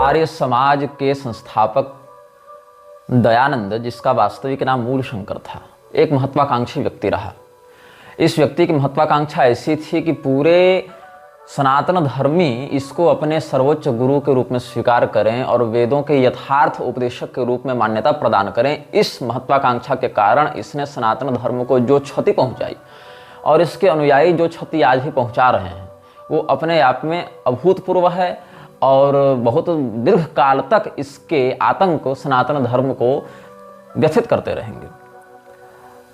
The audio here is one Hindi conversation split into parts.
आर्य समाज के संस्थापक दयानंद, जिसका वास्तविक नाम मूल शंकर था, एक महत्वाकांक्षी व्यक्ति रहा। इस व्यक्ति की महत्वाकांक्षा ऐसी थी कि पूरे सनातन धर्मी इसको अपने सर्वोच्च गुरु के रूप में स्वीकार करें और वेदों के यथार्थ उपदेशक के रूप में मान्यता प्रदान करें। इस महत्वाकांक्षा के कारण इसने सनातन धर्म को जो क्षति पहुंचाई और इसके अनुयायी जो क्षति आज भी पहुंचा रहे हैं, वो अपने आप में अभूतपूर्व है और बहुत दीर्घ काल तक इसके आतंक को, सनातन धर्म को व्यथित करते रहेंगे।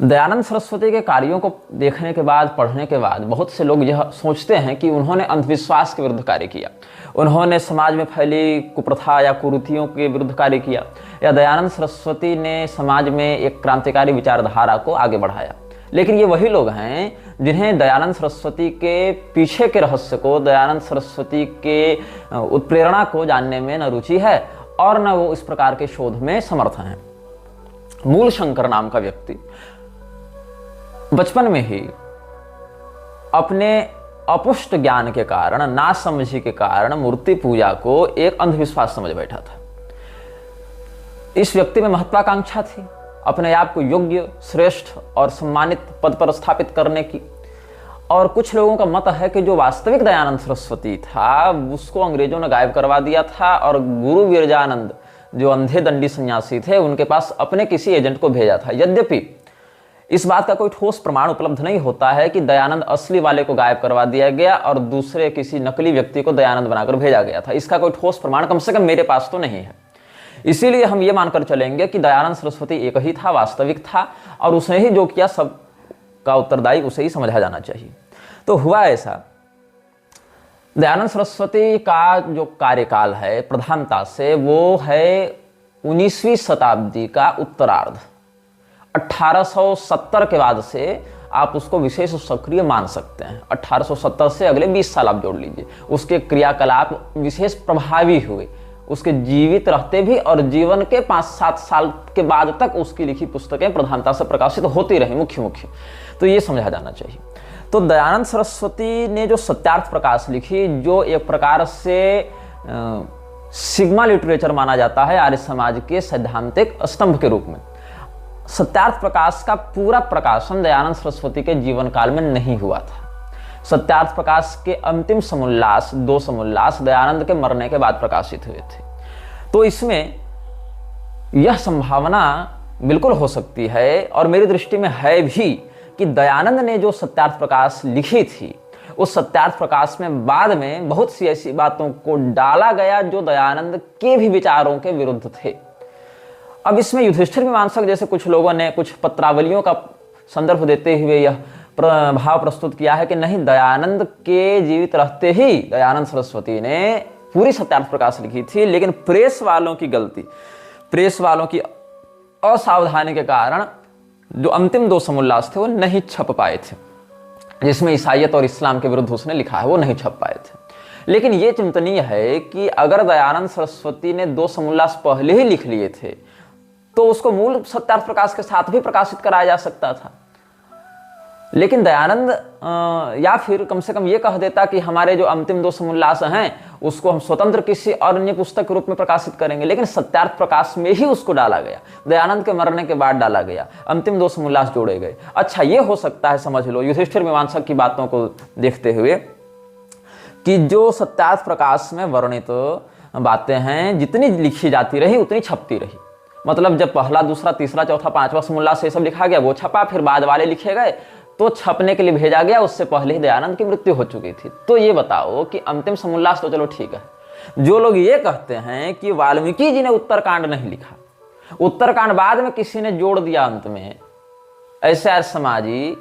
दयानंद सरस्वती के कार्यों को देखने के बाद, पढ़ने के बाद बहुत से लोग यह सोचते हैं कि उन्होंने अंधविश्वास के विरुद्ध कार्य किया, उन्होंने समाज में फैली कुप्रथा या कुरीतियों के विरुद्ध कार्य किया, या दयानंद सरस्वती ने समाज में एक क्रांतिकारी विचारधारा को आगे बढ़ाया। लेकिन ये वही लोग हैं जिन्हें दयानंद सरस्वती के पीछे के रहस्य को, दयानंद सरस्वती के उत्प्रेरणा को जानने में न रुचि है और न वो इस प्रकार के शोध में समर्थ हैं। मूल शंकर नाम का व्यक्ति बचपन में ही अपने अपुष्ट ज्ञान के कारण, नासमझी के कारण मूर्ति पूजा को एक अंधविश्वास समझ बैठा था। इस व्यक्ति में महत्वाकांक्षा थी अपने आप को योग्य, श्रेष्ठ और सम्मानित पद पर स्थापित करने की। और कुछ लोगों का मत है कि जो वास्तविक दयानंद सरस्वती था उसको अंग्रेजों ने गायब करवा दिया था और गुरु विरजानंद, जो अंधे दंडी सन्यासी थे, उनके पास अपने किसी एजेंट को भेजा था। यद्यपि इस बात का कोई ठोस प्रमाण उपलब्ध नहीं होता है कि दयानंद असली वाले को गायब करवा दिया गया और दूसरे किसी नकली व्यक्ति को दयानंद बनाकर भेजा गया था। इसका कोई ठोस प्रमाण कम से कम मेरे पास तो नहीं है। इसीलिए हम ये मानकर चलेंगे कि दयानंद सरस्वती एक ही था, वास्तविक था, और उसने ही जो किया सब का उत्तरदायी उसे ही समझा जाना चाहिए। तो हुआ ऐसा, दयानंद सरस्वती का जो कार्यकाल है प्रधानता से वो है 19वीं शताब्दी का उत्तरार्ध। 1870 के बाद से आप उसको विशेष सक्रिय मान सकते हैं। 1870 से अगले 20 साल आप जोड़ लीजिए, उसके क्रियाकलाप विशेष प्रभावी हुए, उसके जीवित रहते भी और जीवन के 5-7 साल के बाद तक उसकी लिखी पुस्तकें प्रधानता से प्रकाशित होती रही, मुख्य। तो ये समझा जाना चाहिए। तो दयानंद सरस्वती ने जो सत्यार्थ प्रकाश लिखी, जो एक प्रकार से सिग्मा लिटरेचर माना जाता है आर्य समाज के सैद्धांतिक स्तंभ के रूप में, सत्यार्थ प्रकाश का पूरा प्रकाशन दयानंद सरस्वती के जीवन काल में नहीं हुआ था। सत्यार्थ प्रकाश के अंतिम समुल्लास, 2 समुल्लास दयानंद के मरने के बाद प्रकाशित हुए थे। तो इसमें यह संभावना बिल्कुल हो सकती है और मेरी दृष्टि में है भी कि दयानंद ने जो सत्यार्थ प्रकाश लिखी थी, उस सत्यार्थ प्रकाश में बाद में बहुत सी ऐसी बातों को डाला गया जो दयानंद के भी विचारों के विरुद्ध थे। अब इसमें युधिष्ठिर मीमांसक जैसे कुछ लोगों ने कुछ पत्रावलियों का संदर्भ देते हुए यह भाव प्रस्तुत किया है कि नहीं, दयानंद के जीवित रहते ही दयानंद सरस्वती ने पूरी सत्यार्थ प्रकाश लिखी थी, लेकिन प्रेस वालों की गलती, प्रेस वालों की असावधानी के कारण जो अंतिम 2 समुल्लास थे वो नहीं छप पाए थे, जिसमें ईसाईयत और इस्लाम के विरुद्ध उसने लिखा है, वो नहीं छप पाए थे। लेकिन ये चिंतनीय है कि अगर दयानंद सरस्वती ने 2 समुल्लास पहले ही लिख लिए थे तो उसको मूल सत्यार्थ प्रकाश के साथ भी प्रकाशित कराया जा सकता था। लेकिन दयानंद या फिर कम से कम ये कह देता कि हमारे जो अंतिम 2 समुल्लास हैं उसको हम स्वतंत्र किसी अन्य पुस्तक के रूप में प्रकाशित करेंगे, लेकिन सत्यार्थ प्रकाश में ही उसको डाला गया, दयानंद के मरने के बाद डाला गया, अंतिम 2 समुल्लास जोड़े गए। अच्छा, ये हो सकता है, समझ लो युधिष्ठिर मीमांसक की बातों को देखते हुए, कि जो सत्यार्थ प्रकाश में वर्णित बातें हैं जितनी लिखी जाती रही उतनी छपती रही। मतलब जब पहला, दूसरा, तीसरा, चौथा, 5वां समुल्लास ये सब लिखा गया वो छपा, फिर बाद वाले लिखे गए तो छपने के लिए भेजा गया, उससे पहले ही दयानंद की मृत्यु हो चुकी थी। तो ये बताओ कि अंतिम समुल्लास तो चलो ठीक है, जो लोग ये कहते हैं कि वाल्मीकि जी ने उत्तरकांड नहीं लिखा, उत्तरकांड बाद में किसी ने जोड़ दिया अंत में, ऐसे समाजी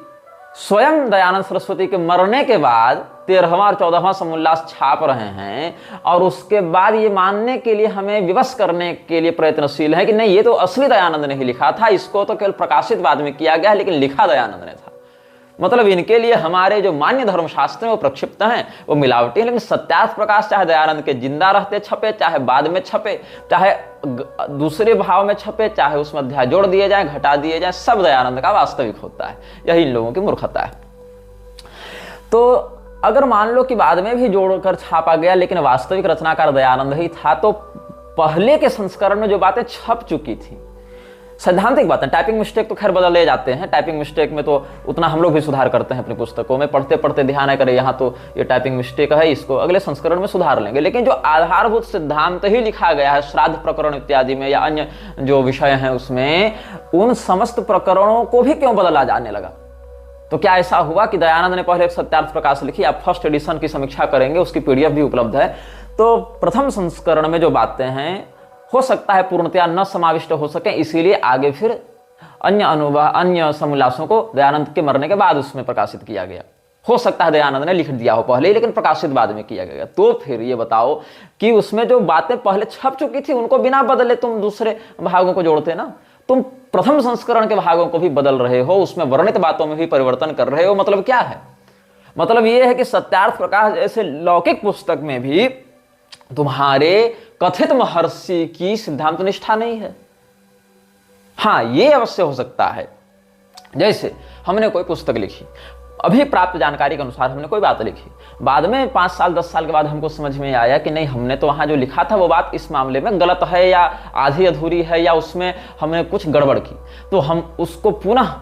स्वयं दयानंद सरस्वती के मरने के बाद 13वां और 14वां समुल्लास छाप रहे हैं और उसके बाद ये मानने के लिए हमें विवश करने के लिए प्रयत्नशील है कि नहीं, ये तो असली दयानंद ने ही लिखा था, इसको तो केवल प्रकाशित बाद में किया गया, लेकिन लिखा दयानंद ने था। मतलब इनके लिए हमारे जो मान्य धर्मशास्त्र हैं वो प्रक्षिप्त हैं, वो मिलावटी हैं। लेकिन सत्यार्थ प्रकाश चाहे दयानंद के जिंदा रहते छपे, चाहे बाद में छपे, चाहे दूसरे भाव में छपे, चाहे उसमें अध्याय जोड़ दिए जाए, घटा दिए जाए, सब दयानंद का वास्तविक होता है। यही इन लोगों की मूर्खता है। तो अगर मान लो कि बाद में भी जोड़कर छापा गया लेकिन वास्तविक रचनाकार दयानंद ही था, तो पहले के संस्करण में जो बातें छप चुकी थी, सैद्धांतिक बातें, टाइपिंग मिस्टेक तो खैर बदल ले जाते हैं, टाइपिंग मिस्टेक में तो उतना हम लोग भी सुधार करते हैं अपनी पुस्तकों में, पढ़ते पढ़ते ध्यान करें यहाँ तो ये टाइपिंग मिस्टेक है, इसको अगले संस्करण में सुधार लेंगे। लेकिन जो आधारभूत सिद्धांत ही लिखा गया है श्राद्ध प्रकरण इत्यादि में या अन्य जो विषय हैं उसमें, उन समस्त प्रकरणों को भी क्यों बदला जाने लगा? तो क्या ऐसा हुआ कि दयानंद ने पहले एक सत्यार्थ प्रकाश लिखी, आप फर्स्ट एडिशन की समीक्षा करेंगे, उसकी पीडीएफ भी उपलब्ध है। तो प्रथम संस्करण में जो बातें हैं हो सकता है पूर्णतया न समाविष्ट हो सके, इसीलिए आगे फिर अन्य समोल्लासों को दयानंद के मरने के बाद उसमें प्रकाशित किया गया। हो सकता है दयानंद ने लिख दिया हो पहले ही, लेकिन प्रकाशित बाद में किया गया। तो फिर ये बताओ कि उसमें जो बातें पहले छप चुकी थी उनको बिना बदले तुम दूसरे भागों को जोड़ते ना, तुम प्रथम संस्करण के भागों को भी बदल रहे हो, उसमें वर्णित बातों में भी परिवर्तन कर रहे हो। मतलब क्या है? मतलब यह है कि सत्यार्थ प्रकाश जैसे लौकिक पुस्तक में भी तुम्हारे कथित महर्षि की सिद्धांत निष्ठा नहीं है। हाँ, यह अवश्य हो सकता है, जैसे हमने कोई पुस्तक लिखी, अभी प्राप्त जानकारी के अनुसार हमने कोई बात लिखी, बाद में 5 साल 10 साल के बाद हमको समझ में आया कि नहीं, हमने तो वहां जो लिखा था वो बात इस मामले में गलत है या आधी अधूरी है या उसमें हमने कुछ गड़बड़ की, तो हम उसको पुनः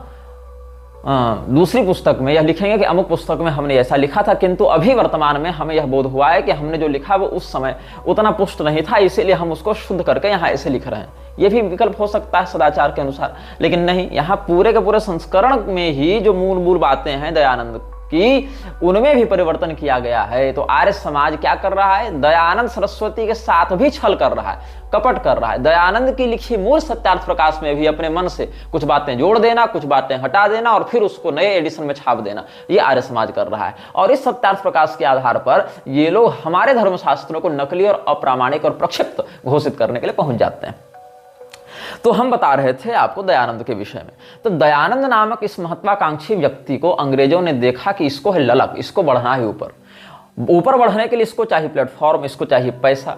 दूसरी पुस्तक में यह लिखेंगे कि अमुक पुस्तक में हमने ऐसा लिखा था, किंतु अभी वर्तमान में हमें यह बोध हुआ है कि हमने जो लिखा वो उस समय उतना पुष्ट नहीं था, इसीलिए हम उसको शुद्ध करके यहाँ ऐसे लिख रहे हैं। यह भी विकल्प हो सकता है सदाचार के अनुसार, लेकिन नहीं, यहाँ पूरे के पूरे संस्करण में ही जो मूल बातें हैं दयानंद की, उनमें भी परिवर्तन किया गया है। तो आर्य समाज क्या कर रहा है? दयानंद सरस्वती के साथ भी छल कर रहा है, कपट कर रहा है। दयानंद की लिखी मूल सत्यार्थ प्रकाश में भी अपने मन से कुछ बातें जोड़ देना, कुछ बातें हटा देना और फिर उसको नए एडिशन में छाप देना, ये आर्य समाज कर रहा है। और इस सत्यार्थ प्रकाश के आधार पर ये लोग हमारे धर्मशास्त्रों को नकली और अप्रामाणिक और प्रक्षिप्त घोषित करने के लिए पहुंच जाते हैं। तो हम बता रहे थे आपको दयानंद के विषय में। तो दयानंद नामक इस महत्वाकांक्षी व्यक्ति को अंग्रेजों ने देखा कि इसको है ललक, इसको बढ़ना है ऊपर बढ़ने के लिए इसको चाहिए प्लेटफॉर्म, इसको चाहिए पैसा।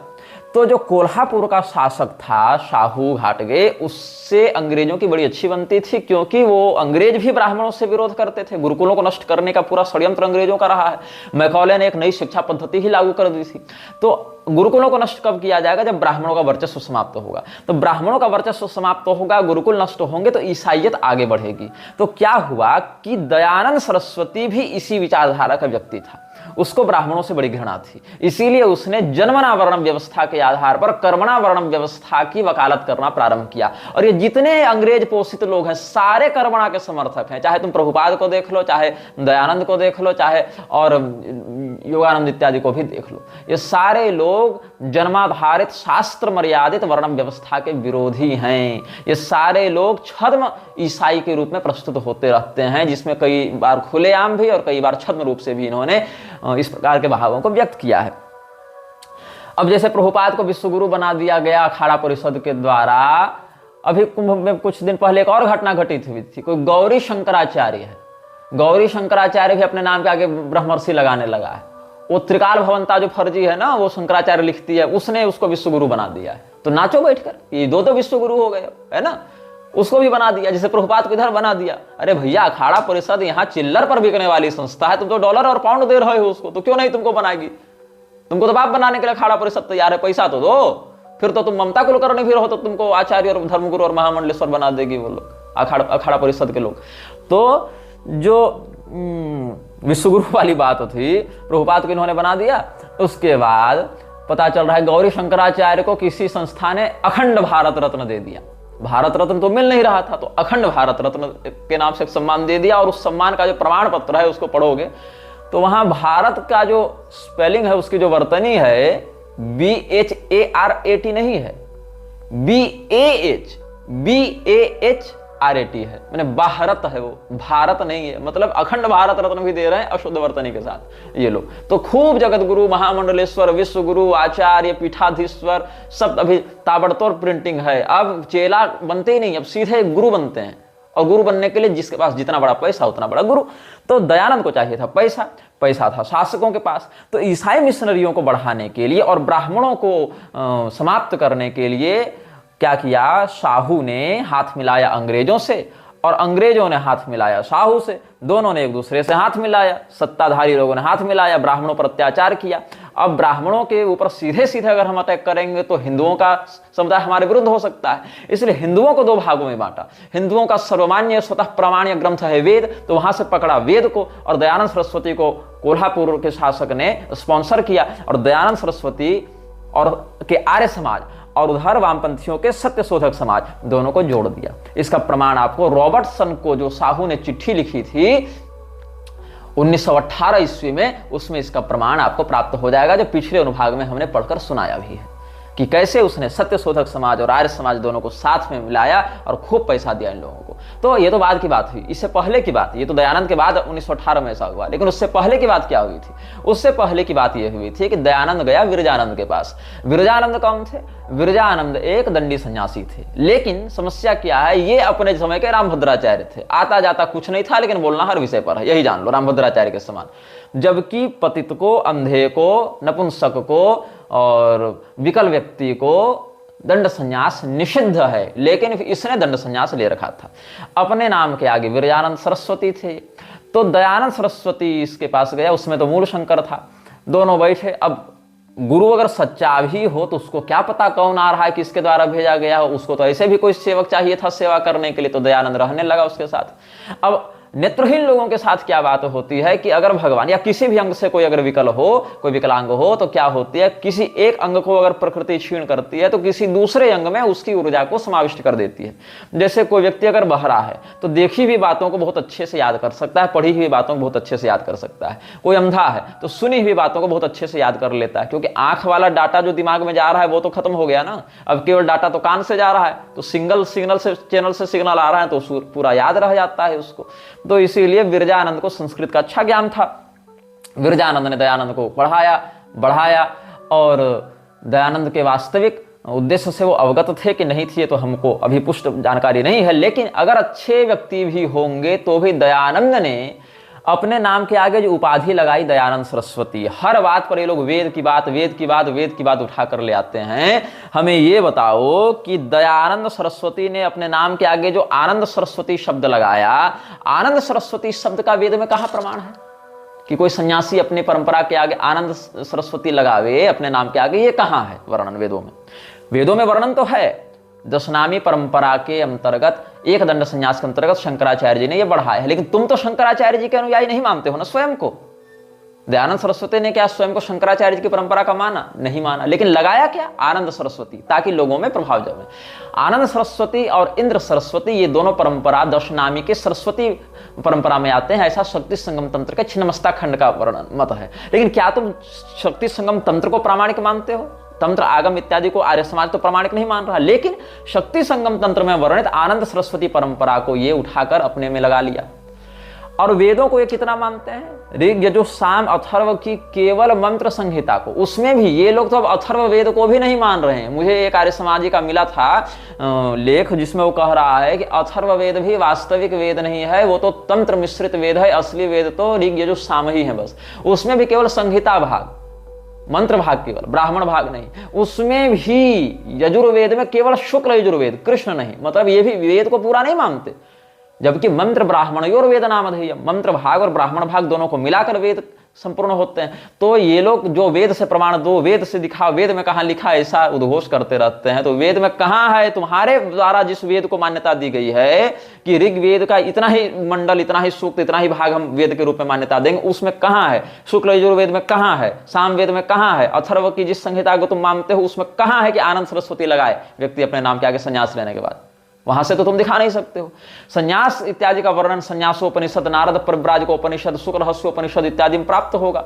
तो जो कोल्हापुर का शासक था शाहू घाटगे, उससे अंग्रेजों की बड़ी अच्छी बनती थी, क्योंकि वो अंग्रेज भी ब्राह्मणों से विरोध करते थे। गुरुकुलों को नष्ट करने का पूरा षड्यंत्र अंग्रेजों का रहा है। मैकॉले ने एक नई शिक्षा पद्धति ही लागू कर दी थी। तो गुरुकुलों को नष्ट कब किया जाएगा? जब ब्राह्मणों का वर्चस्व समाप्त होगा। तो ब्राह्मणों का वर्चस्व समाप्त होगा, गुरुकुल नष्ट होंगे, तो ईसाइयत आगे बढ़ेगी। तो क्या हुआ कि दयानंद सरस्वती भी इसी विचारधारा का व्यक्ति था। उसको ब्राह्मणों से बड़ी घृणा थी, इसीलिए उसने जन्मना वर्णम व्यवस्था के आधार पर कर्मणा वर्णम व्यवस्था की वकालत करना प्रारंभ किया। और ये जितने अंग्रेज पोषित लोग हैं सारे कर्मणा के समर्थक हैं। चाहे तुम प्रभुपाद को देख लो, चाहे दयानंद को देख लो, चाहे और योगानंद इत्यादि को भी देख लो, ये सारे लोग जन्माधारित शास्त्र मर्यादित वर्णम व्यवस्था के विरोधी हैं। ये सारे लोग छद्म ईसाई के रूप में प्रस्तुत होते रहते हैं, जिसमें कई बार खुलेआम भी और कई बार छद्म रूप से भी इन्होंने इस प्रकार के भावों को व्यक्त किया है। अब जैसे प्रभुपाद को विश्वगुरु बना दिया गया अखाड़ा परिषद के द्वारा। अभी कुंभ में कुछ दिन पहले एक और घटना घटित हुई थी। कोई गौरी शंकराचार्य है, गौरी शंकराचार्य भी अपने नाम के आगे ब्रह्मर्षि लगाने लगा है। वो त्रिकाल भवंता जो फर्जी है ना, वो शंकराचार्य लिखती है, उसने उसको विश्वगुरु बना दिया है। तो नाचो बैठकर, ये दो विश्वगुरु हो गए, है ना। उसको भी बना दिया, जैसे प्रभुपाद को इधर बना दिया। अरे भैया, अखाड़ा परिषद यहाँ चिल्लर पर बिकने वाली संस्था है, तुम तो डॉलर और पाउंड दे रहे हो उसको, तो क्यों नहीं तुमको बनाएगी? तुमको तो बाप बनाने के लिए अखाड़ा परिषद तैयार है, पैसा तो दो। फिर तो तुम ममता कुलकर्णी भी रहो तो तुमको आचार्य और धर्मगुरु और महामंडलेश्वर बना देगी वो लोग, अखाड़ा परिषद के लोग। तो जो विश्वगुरु वाली बात थी, प्रभुपाद को इन्होंने बना दिया। उसके बाद पता चल रहा है गौरी शंकराचार्य को किसी संस्था ने अखंड भारत रत्न दे दिया। भारत रत्न तो मिल नहीं रहा था, तो अखंड भारत रत्न के नाम से एक सम्मान दे दिया। और उस सम्मान का जो प्रमाण पत्र है उसको पढ़ोगे तो वहां भारत का जो स्पेलिंग है, उसकी जो वर्तनी है, BHARAT नहीं है, BAHRAT है, मैंने भारत है, वो भारत नहीं है। मतलब अखंड भारत रत्न भी दे रहे हैं अशुद्ध वर्तनी के साथ ये लोग। तो खूब जगत गुरु, महामंडलेश्वर, विश्व गुरु, आचार्य, पीठाधीश्वर, सब अभी ताबड़तोड़ प्रिंटिंग है। अब चेला बनते ही नहीं, अब सीधे गुरु बनते हैं। और गुरु बनने के लिए जिसके पास जितना बड़ा पैसा उतना बड़ा गुरु। तो दयानंद को चाहिए था पैसा, पैसा था शासकों के पास। तो ईसाई मिशनरियों को बढ़ाने के लिए और ब्राह्मणों को समाप्त करने के लिए क्या किया, शाहू ने हाथ मिलाया अंग्रेजों से और अंग्रेजों ने हाथ मिलाया शाहू से। दोनों ने एक दूसरे से हाथ मिलाया, सत्ताधारी लोगों ने हाथ मिलाया, ब्राह्मणों पर अत्याचार किया। अब ब्राह्मणों के ऊपर सीधे सीधे अगर हम अटैक करेंगे तो हिंदुओं का समुदाय हमारे विरुद्ध हो सकता है, इसलिए हिंदुओं को दो भागों में बांटा। हिंदुओं का सर्वमान्य स्वतः प्रामाण्य ग्रंथ है वेद, तो वहां से पकड़ा वेद को, और दयानंद सरस्वती को कोल्हापुर के शासक ने स्पॉन्सर किया, और दयानंद सरस्वती और के आर्य समाज और उधर वामपंथियों के सत्य शोधक समाज दोनों को जोड़ दिया। इसका प्रमाण आपको रॉबर्टसन को जो साहू ने चिट्ठी लिखी थी 1918 ईस्वी में, उसमें इसका प्रमाण आपको प्राप्त हो जाएगा, जो पिछले अनुभाग में हमने पढ़कर सुनाया भी है कि कैसे उसने सत्य शोधक समाज और आर्य समाज दोनों को साथ में मिलाया और खूब पैसा दिया इन लोगों को। तो ये तो बाद की बात हुई। इससे पहले की बात, ये तो दयानंद के बाद 1918 में ऐसा हुआ, लेकिन उससे पहले की बात क्या हुई थी? उससे पहले की बात यह हुई थी कि दयानंद गया विरजानंद के पास। विरजानंद कौन थे? विरजानंद एक दंडी सन्यासी थे, लेकिन समस्या क्या है, ये अपने समय के रामभद्राचार्य थे। आता जाता कुछ नहीं था, लेकिन बोलना हर विषय पर है, यही जान लो, रामभद्राचार्य के समान। जबकि पतित को, अंधे को, नपुंसक को और विकल व्यक्ति को दंड संन्यास निषिद्ध है, लेकिन इसने दंड संन्यास ले रखा था। अपने नाम के आगे विरजानंद सरस्वती थे, तो दयानंद सरस्वती इसके पास गया, उसमें तो मूल शंकर था। दोनों बैठे। अब गुरु अगर सच्चा भी हो तो उसको क्या पता कौन आ रहा है, किसके द्वारा भेजा गया हो, उसको तो ऐसे भी कोई सेवक चाहिए था सेवा करने के लिए, तो दयानंद रहने लगा उसके साथ। अब नेत्रहीन लोगों के साथ क्या बात होती है कि अगर भगवान या किसी भी अंग से कोई अगर विकल हो, कोई विकलांग हो, तो क्या होती है, किसी एक अंग को अगर प्रकृति छीन करती है तो किसी दूसरे अंग में उसकी ऊर्जा को समाविष्ट कर देती है। जैसे कोई व्यक्ति अगर बहरा है तो देखी हुई बातों को बहुत अच्छे से याद कर सकता है, पढ़ी हुई बातों को बहुत अच्छे से याद कर सकता है। कोई अंधा है तो सुनी हुई बातों को बहुत अच्छे से याद कर लेता है, क्योंकि आंख वाला डाटा जो दिमाग में जा रहा है वो तो खत्म हो गया ना, अब केवल डाटा तो कान से जा रहा है, तो सिंगल सिग्नल से चैनल से सिग्नल आ रहा है तो पूरा याद रह जाता है उसको। तो इसीलिए विरजानंद को संस्कृत का अच्छा ज्ञान था। विरजानंद ने दयानंद को पढ़ाया, बढ़ाया, और दयानंद के वास्तविक उद्देश्य से वो अवगत थे कि नहीं थे तो हमको अभी पुष्ट जानकारी नहीं है, लेकिन अगर अच्छे व्यक्ति भी होंगे तो भी दयानंद ने अपने नाम के आगे जो उपाधि लगाई दयानंद सरस्वती। हर बात पर ये लोग वेद की बात, वेद की बात, वेद की बात उठा कर ले आते हैं। हमें ये बताओ कि दयानंद सरस्वती ने अपने नाम के आगे जो आनंद सरस्वती शब्द लगाया, आनंद सरस्वती शब्द का वेद में कहाँ प्रमाण है कि कोई सन्यासी अपनी परंपरा के आगे आनंद सरस्वती लगावे अपने नाम के आगे? ये कहाँ है वर्णन वेदों में? वेदों में वर्णन तो है, दशनामी परंपरा के अंतर्गत एक दंड संन्यास के अंतर्गत शंकराचार्य जी ने यह बढ़ाया है, लेकिन तुम तो शंकराचार्य जी के अनुयायी नहीं मानते हो ना स्वयं को। दयानंद सरस्वती ने क्या स्वयं को शंकराचार्य जी की परंपरा का माना? नहीं माना, लेकिन लगाया क्या? आनंद सरस्वती, ताकि लोगों में प्रभाव जमे। आनंद सरस्वती और इंद्र सरस्वती ये दोनों परंपरा दशनामी के सरस्वती परंपरा में आते हैं, ऐसा शक्ति संगम तंत्र के छिन्नमस्ता खंड का वर्णन मत है। लेकिन क्या तुम शक्ति संगम तंत्र को प्रामाणिक मानते हो? तंत्र आगम इत्यादि को आर्य समाज तो प्रामाणिक नहीं मान रहा, लेकिन शक्ति संगम तंत्र में वर्णित आनंद सरस्वती परंपरा को ये उठाकर अपने में लगा लिया। और वेदों को ये कितना मानते हैं? ऋग, यजुः, साम, अथर्व की केवल मंत्र संहिता को, उसमें भी ये लोग तो अब अथर्व वेद को भी नहीं मान रहे हैं। मुझे एक आर्य समाजी का मिला था लेख, जिसमें वो कह रहा है कि अथर्व वेद भी वास्तविक वेद नहीं है, वो तो तंत्र मिश्रित वेद है, असली वेद तो ऋग, यजुः, साम ही है बस। उसमें भी केवल संहिता भाग, मंत्र भाग केवल, ब्राह्मण भाग नहीं। उसमें भी यजुर्वेद में केवल शुक्ल यजुर्वेद, कृष्ण नहीं, मतलब ये भी वेद को पूरा नहीं मानते। जबकि मंत्र ब्राह्मणयोर वेद नामधेयम्, मंत्र भाग और ब्राह्मण भाग दोनों को मिलाकर वेद संपूर्ण होते हैं। तो ये लोग जो वेद से प्रमाण दो, वेद से दिखाओ, वेद में कहाँ लिखा है, ऐसा उद्घोष करते रहते हैं। तो वेद में कहाँ है? तुम्हारे द्वारा जिस वेद को मान्यता दी गई है कि ऋग्वेद का इतना ही मंडल, इतना ही सूक्त, इतना ही भाग हम वेद के रूप में मान्यता देंगे, उसमें कहाँ है? शुक्ल यजुर्वेद में कहाँ है? साम वेद में कहाँ है? अथर्व की जिस संहिता को तुम मानते हो उसमें कहाँ है कि आनंद सरस्वती लगाए व्यक्ति अपने नाम के आगे संन्यास लेने के बाद? वहां से तो तुम दिखा नहीं सकते हो। संन्यास इत्यादि का वर्णन संन्यासोपनिषद, नारद परिव्राज को उपनिषद, शुक्ल रहस्योपनिषद इत्यादि में प्राप्त होगा,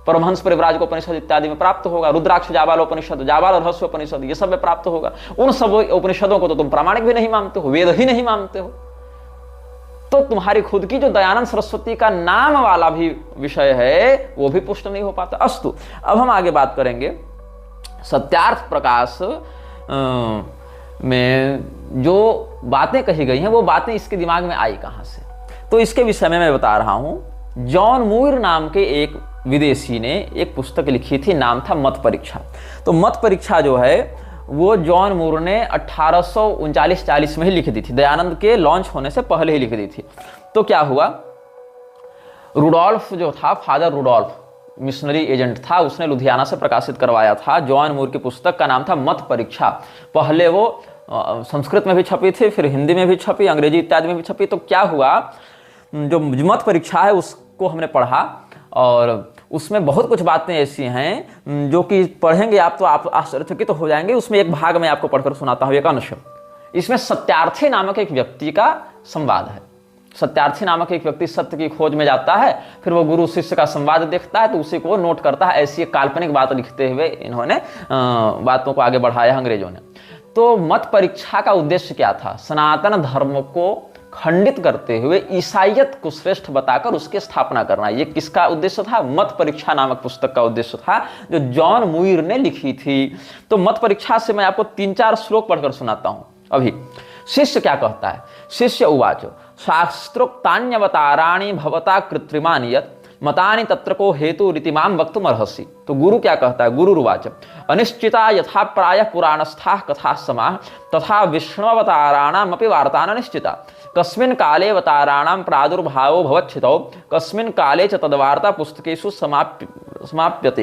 परमहंस परिव्राज को उपनिषद इत्यादि में प्राप्त होगा, रुद्राक्ष जाबाल उपनिषद, जाबाल रहस्योपनिषद, ये सब में प्राप्त होगा। उन सब उपनिषदों को तो तुम प्रामाणिक भी नहीं मानते हो, वेद ही नहीं मानते हो। तो तुम्हारी खुद की जो दयानंद सरस्वती का नाम वाला भी विषय है वो भी पुष्ट नहीं हो पाता। अस्तु, अब हम आगे बात करेंगे सत्यार्थ प्रकाश में जो बातें कही गई हैं, वो बातें इसके दिमाग में आई कहां से। तो इसके विषय में मैं बता रहा हूं। जॉन मूर नाम के एक विदेशी ने एक पुस्तक लिखी थी, नाम था मत परीक्षा। तो मत परीक्षा जो है वो जॉन मूर ने 1839-40 में ही लिख दी थी, दयानंद के लॉन्च होने से पहले ही लिख दी थी। तो क्या हुआ, रुडोल्फ जो था, फादर रुडोल्फ, मिशनरी एजेंट था, उसने लुधियाना से प्रकाशित करवाया था। जॉन मूर की पुस्तक का नाम था मत परीक्षा। पहले वो संस्कृत में भी छपी थी, फिर हिंदी में भी छपी, अंग्रेजी इत्यादि में भी छपी। तो क्या हुआ, जो मत परीक्षा है उसको हमने पढ़ा और उसमें बहुत कुछ बातें ऐसी हैं जो कि पढ़ेंगे आप तो आप आश्चर्यचकित तो हो जाएंगे। उसमें एक भाग मैं आपको पढ़कर सुनाता हूँ, एक अंश। इसमें सत्यार्थी नामक एक व्यक्ति का संवाद है। सत्यार्थी नामक एक व्यक्ति सत्य की खोज में जाता है, फिर वो गुरु शिष्य का संवाद देखता है तो उसी को नोट करता है। ऐसी एक काल्पनिक बात लिखते हुए इन्होंने बातों को आगे बढ़ाया अंग्रेजों ने। तो मत परीक्षा का उद्देश्य क्या था? सनातन धर्म को खंडित करते हुए ईसाइयत को श्रेष्ठ बताकर उसकी स्थापना करना। ये किसका उद्देश्य था? मत परीक्षा नामक पुस्तक का उद्देश्य था, जो जॉन मुइर ने लिखी थी। तो मत परीक्षा से मैं आपको 3-4 श्लोक पढ़कर सुनाता हूं अभी। शिष्य क्या कहता है? शिष्य उवाच शास्त्रोक्तान्यवताराणि भवता कृत्रिमानि यत् मतानि तत्र को हेतु रीतिमाम वक्तुम अर्हसि। तो गुरु क्या कहता है? गुरुर्वाच अनिश्चिता यथा प्रायः पुराणस्थाः कथाः समाः तथा विष्णुअवताराणामपि वार्ता न निश्चिता। कस्मिन् काले अवताराणां प्रादुर्भावो भवच्छितौ कस्मिन् काले च तद्वार्ता पुस्तकेषु समार्प्यत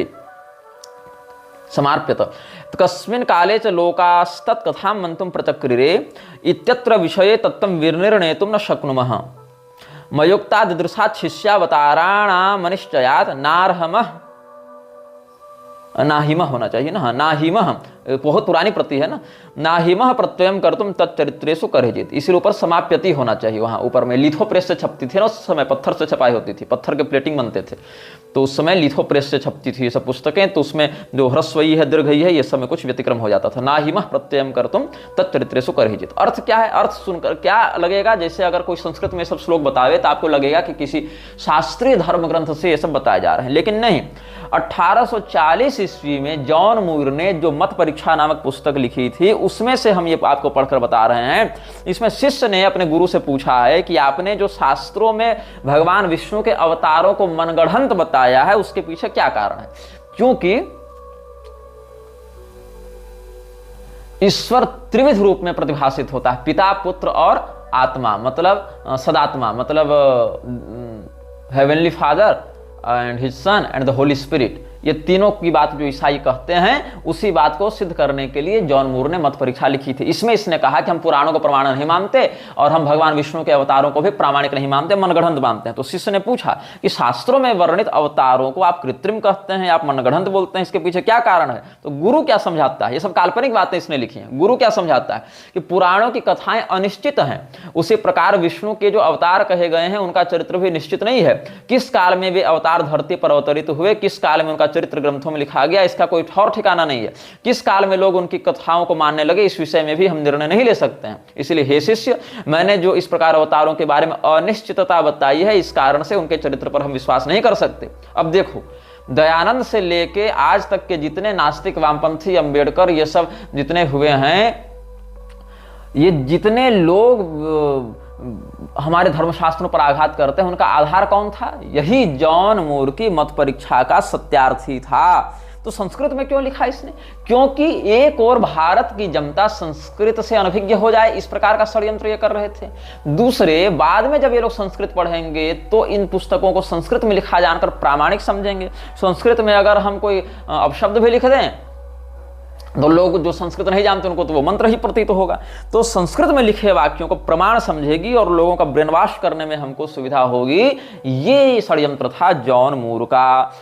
कस्मिन् काले च लोकास्तत् कथां मंतुं प्रचक्रिरे इत्यत्र विषये तत्त्वं विनिर्णेतुं न शक्नुमः। मयोक्ता ददृशात् शिष्यावताराणामनिश्चयात् नाहिमः होना चाहिए ना, नाहिमः बहुत पुरानी प्रति है ना, नाहिमः प्रत्ययम कर्तुम तच्चरित्रेषु करेजित। इसलिए ऊपर समाप्यति होना चाहिए। वहां ऊपर में लिथो प्रेस से छपती थी ना, उस समय पत्थर से छपाई होती थी, पत्थर के प्लेटिंग बनते थे, तो उस समय लिथो प्रेस से छपती थी ये सब पुस्तकें। तो उसमें जो ह्रस्वई है दीर्घई है ये सब में कुछ व्यतिक्रम हो जाता था। नाहिमः प्रत्ययम कर्तुम तच्चरित्रेषु करेजित। अर्थ क्या है? अर्थ सुनकर क्या लगेगा, जैसे अगर कोई संस्कृत में सब श्लोक बतावे तो आपको लगेगा कि किसी शास्त्रीय धर्म ग्रंथ से ये सब बताए जा रहे हैं, लेकिन नहीं। 1840 ईस्वी में जॉन मुइर ने जो मत परीक्षा नामक पुस्तक लिखी थी उसमें से हम ये आपको पढ़कर बता रहे हैं। इसमें शिष्य ने अपने गुरु से पूछा है कि आपने जो शास्त्रों में भगवान विष्णु के अवतारों को मनगढ़ंत बताया है उसके पीछे क्या कारण है? क्योंकि ईश्वर त्रिविध रूप में प्रतिभाषित होता है, पिता पुत्र और आत्मा, मतलब सदात्मा, मतलब heavenly father and his son and the Holi spirit. ये तीनों की बात जो ईसाई कहते हैं उसी बात को सिद्ध करने के लिए जॉन मूर ने मत परीक्षा लिखी थी। इसमें इसने कहा कि हम पुराणों को प्रमाण नहीं मानते और हम भगवान विष्णु के अवतारों को भी प्रामाणिक नहीं मानते, मनगढ़ंत मानते हैं। तो शिष्य ने पूछा कि शास्त्रों में वर्णित अवतारों को आप कृत्रिम कहते हैं, आप मनगढ़ंत बोलते हैं, इसके पीछे क्या कारण है? तो गुरु क्या समझाता है? ये सब काल्पनिक बातें इसने लिखी हैं। गुरु क्या समझाता है कि पुराणों की कथाएं अनिश्चित हैं, उसी प्रकार विष्णु के जो अवतार कहे गए हैं उनका चरित्र भी निश्चित नहीं है। किस काल में वे अवतार धरती पर अवतरित हुए, किस काल में उनका चरित्र ग्रंथों में लिखा गया, इसका कोई ठौर ठिकाना नहीं है। किस काल में लोग उनकी कथाओं को मानने लगे, इस विषय में भी हम निर्णय नहीं ले सकते हैं। इसलिए हे शिष्य, मैंने जो इस प्रकार अवतारों के बारे में अनिश्चितता बताई है, इस कारण से उनके चरित्र पर हम विश्वास नहीं कर सकते। अब देखो, दयानंद से लेके आज तक के जितने नास्तिक, वामपंथी, अंबेडकर, ये सब जितने हुए हैं, ये जितने लोग हमारे धर्मशास्त्रों पर आघात करते हैं, उनका आधार कौन था? यही जॉन मूर की मत परीक्षा का सत्यार्थी था। तो संस्कृत में क्यों लिखा इसने? क्योंकि एक और भारत की जनता संस्कृत से अनभिज्ञ हो जाए, इस प्रकार का षड्यंत्र ये कर रहे थे। दूसरे, बाद में जब ये लोग संस्कृत पढ़ेंगे तो इन पुस्तकों को संस्कृत में लिखा जानकर प्रामाणिक समझेंगे। संस्कृत में अगर हम कोई अपशब्द भी लिख दें तो लोग जो संस्कृत नहीं जानते उनको तो वो मंत्र ही प्रतीत होगा। तो संस्कृत में लिखे वाक्यों को प्रमाण समझेगी और लोगों का ब्रेन वॉश करने में हमको सुविधा होगी। ये षड्यंत्र था जॉन मूर का।